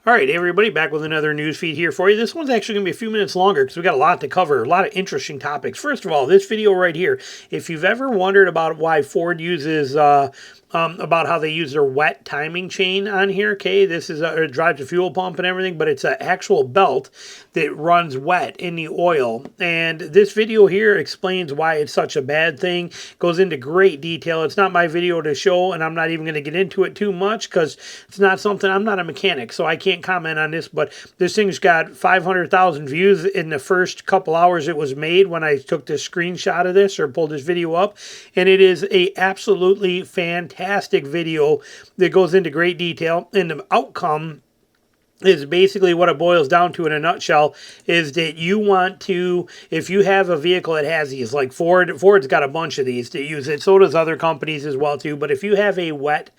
All right, everybody, back with another news feed here for you. This one's actually going to be a few minutes longer because we got a lot to cover, a lot of interesting topics. First of all, this video right here, if you've ever wondered about why Ford uses, about how they use their wet timing chain on here, okay, this is, it drives a fuel pump and everything, but it's an actual belt that runs wet in the oil. And this video here explains why it's such a bad thing, goes into great detail. It's not my video to show, and I'm not even going to get into it too much because it's not something, I'm not a mechanic, so I can't comment on this, but this thing's got 500,000 views in the first couple hours it was made when I took this screenshot of this or pulled this video up, and it is a absolutely fantastic video that goes into great detail, and the outcome is basically what it boils down to in a nutshell is that you want to, if you have a vehicle that has these, like Ford's got a bunch of these that use it, so does other companies as well too, but if you have a wet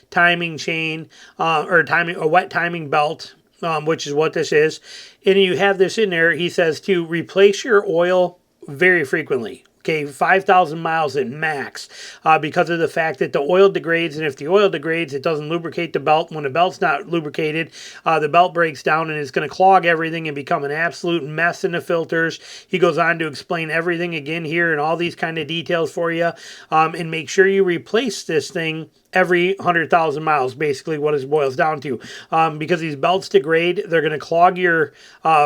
timing chain a wet timing belt, which is what this is, and you have this in there, he says to replace your oil very frequently. Okay, 5,000 miles at max because of the fact that the oil degrades, and if the oil degrades, it doesn't lubricate the belt. When the belt's not lubricated, the belt breaks down and it's going to clog everything and become an absolute mess in the filters. He goes on to explain everything again here and all these kind of details for you, and make sure you replace this thing every 100,000 miles, basically what it boils down to. Because these belts degrade, they're going to clog your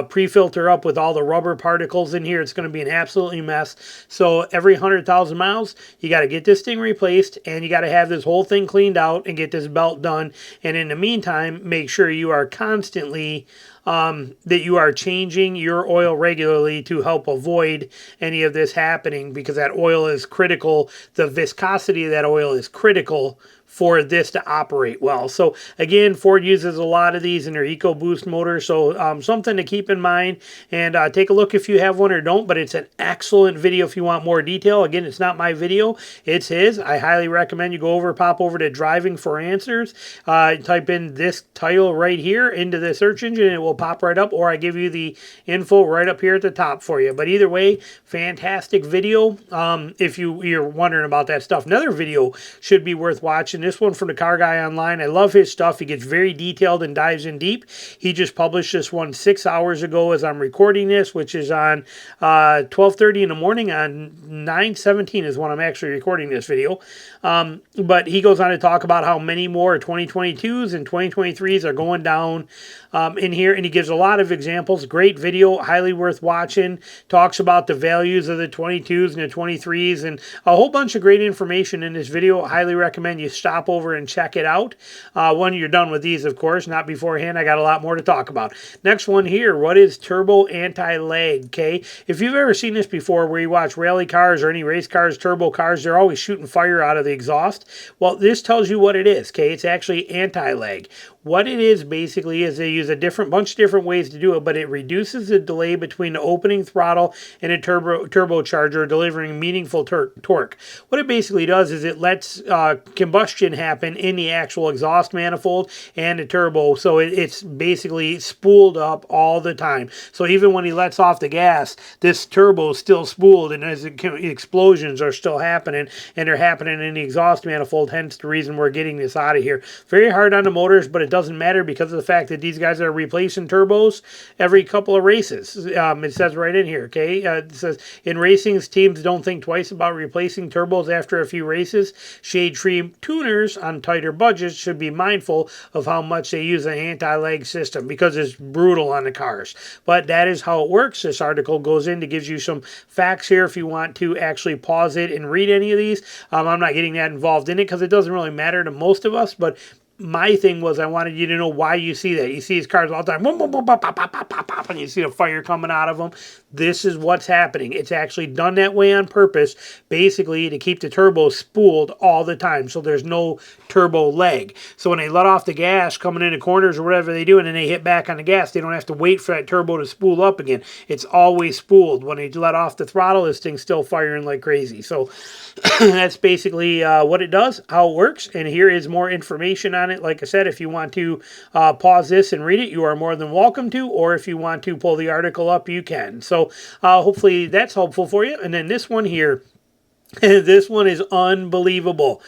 pre-filter up with all the rubber particles in here. It's going to be an absolutely mess. So every 100,000 miles, you got to get this thing replaced, and you got to have this whole thing cleaned out and get this belt done. And in the meantime, make sure you are constantly that you are changing your oil regularly to help avoid any of this happening, because that oil is critical. The viscosity of that oil is critical for this to operate well. So again, Ford uses a lot of these in their EcoBoost motor, so something to keep in mind, and take a look if you have one or don't, but it's an excellent video if you want more detail. Again, it's not my video, it's his. I highly recommend you pop over to Driving for Answers, type in this title right here into the search engine, and it will pop right up, or I give you the info right up here at the top for you. But either way, fantastic video if you're wondering about that stuff. Another video should be worth watching. This one from the Car Guy Online. I love his stuff. He gets very detailed and dives in deep. He just published this one 6 hours ago as I'm recording this, which is on 12:30 in the morning on 9/17 is when I'm actually recording this video. But he goes on to talk about how many more 2022s and 2023s are going down in here, and he gives a lot of examples. Great video, highly worth watching. Talks about the values of the 22s and the 23s and a whole bunch of great information in this video. Highly recommend you stop over and check it out when you're done with these, of course, not beforehand. I got a lot more to talk about. Next one here, what is turbo anti-lag? Okay, if you've ever seen this before, where you watch rally cars or any race cars, turbo cars, they're always shooting fire out of the exhaust. Well, this tells you what it is. Okay, it's actually anti-lag. What it is basically is they use a bunch of different ways to do it, but it reduces the delay between the opening throttle and a turbocharger, delivering meaningful torque. What it basically does is it lets combustion happen in the actual exhaust manifold and the turbo, so it's basically spooled up all the time. So even when he lets off the gas, this turbo is still spooled, and as explosions are still happening, and they're happening in the exhaust manifold, hence the reason we're getting this out of here. Very hard on the motors, but it doesn't matter because of the fact that these guys are replacing turbos every couple of races. It says right in here, okay? It says, in racing, teams don't think twice about replacing turbos after a few races. Shade tree tuners on tighter budgets should be mindful of how much they use an anti-lag system, because it's brutal on the cars. But that is how it works. This article goes in to gives you some facts here if you want to actually pause it and read any of these. I'm not getting that involved in it because it doesn't really matter to most of us, but my thing was I wanted you to know why you see that. You see these cars all the time, boom, boom, boom, pop, pop, pop, pop, pop, pop, and you see the fire coming out of them. This is what's happening. It's actually done that way on purpose, basically to keep the turbo spooled all the time, so there's no turbo lag. So when they let off the gas coming into corners or whatever they do, and then they hit back on the gas, they don't have to wait for that turbo to spool up again. It's always spooled. When they let off the throttle, this thing's still firing like crazy. So that's basically what it does, how it works, and here is more information on it. Like I said, if you want to pause this and read it, you are more than welcome to, or if you want to pull the article up, you can. So hopefully that's helpful for you. And then this one here, this one is unbelievable.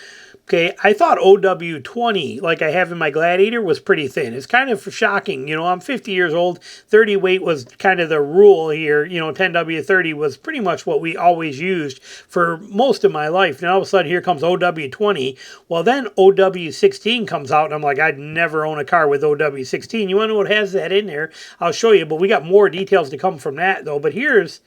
Okay, I thought OW20, like I have in my Gladiator, was pretty thin. It's kind of shocking. You know, I'm 50 years old. 30 weight was kind of the rule here. You know, 10W30 was pretty much what we always used for most of my life. Now all of a sudden here comes OW20. Well, then OW16 comes out, and I'm like, I'd never own a car with OW16. You want to know what has that in there? I'll show you, but we got more details to come from that, though. But here's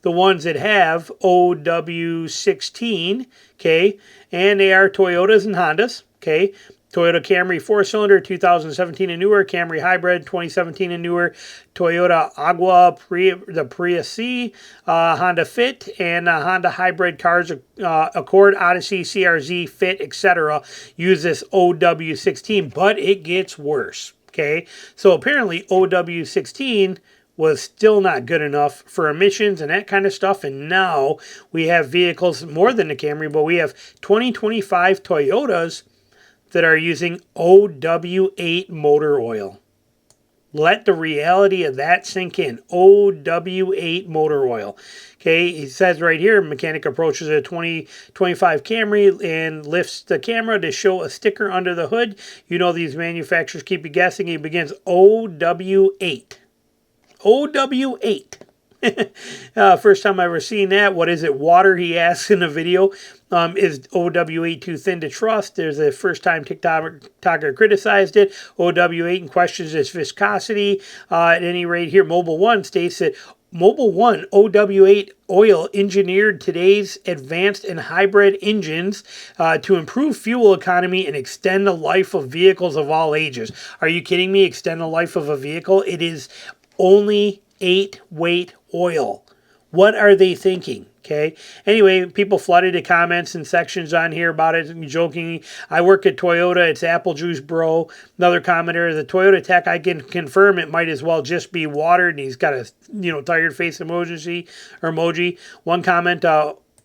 the ones that have OW16, okay, and they are Toyotas and Hondas, okay. Toyota Camry 4-cylinder, 2017 and newer, Camry Hybrid, 2017 and newer, Toyota Agua, the Prius C, Honda Fit, and Honda Hybrid cars, Accord, Odyssey, CRZ, Fit, etc. use this OW16, but it gets worse, okay. So apparently OW16 was still not good enough for emissions and that kind of stuff. And now we have vehicles more than the Camry, but we have 2025 Toyotas that are using OW8 motor oil. Let the reality of that sink in. OW8 motor oil. Okay, it says right here, mechanic approaches a 2025 Camry and lifts the camera to show a sticker under the hood. You know these manufacturers keep you guessing. He begins OW8. OW8. First time I ever seen that. What is it? Water, he asks in the video. Is OW8 too thin to trust? There's a first time TikToker criticized it. OW8 and questions its viscosity. At any rate here, Mobile One states that Mobile One OW8 oil engineered today's advanced and hybrid engines to improve fuel economy and extend the life of vehicles of all ages. Are you kidding me? Extend the life of a vehicle? It is only 8-weight oil. What are they thinking? Okay. Anyway, people flooded the comments and sections on here about it, joking. I work at Toyota. It's apple juice, bro. Another commenter, the Toyota tech, I can confirm it might as well just be water. And he's got a, tired face emoji. One comment,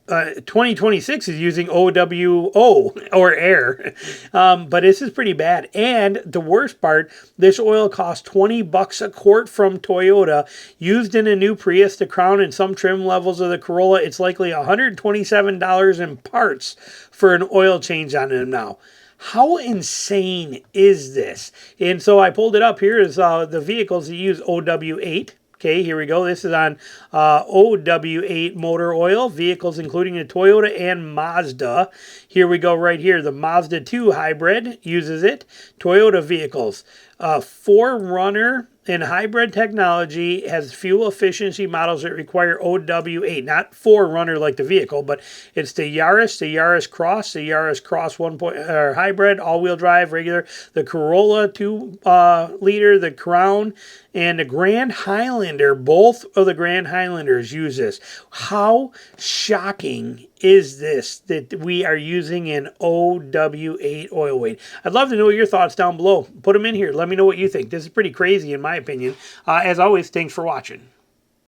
2026 is using OWO or air. But this is pretty bad. And the worst part, this oil costs $20 a quart from Toyota. Used in a new Prius, the Crown, and some trim levels of the Corolla, it's likely $127 in parts for an oil change on them now. How insane is this? And so I pulled it up. Here is the vehicles that use OW8. Okay, here we go. This is on OW8 motor oil. Vehicles including the Toyota and Mazda. Here we go right here. The Mazda 2 hybrid uses it. Toyota vehicles. 4Runner and hybrid technology has fuel efficiency models that require OW8. Not 4Runner like the vehicle, but it's the Yaris Cross, the Yaris Cross hybrid, all-wheel drive, regular, the Corolla 2-liter, the Crown, and the Grand Highlander. Both of the Grand Highlanders use this. How shocking is this that we are using an OW8 oil weight? I'd love to know your thoughts down below. Put them in here. Let me know what you think. This is pretty crazy in my opinion. As always, thanks for watching.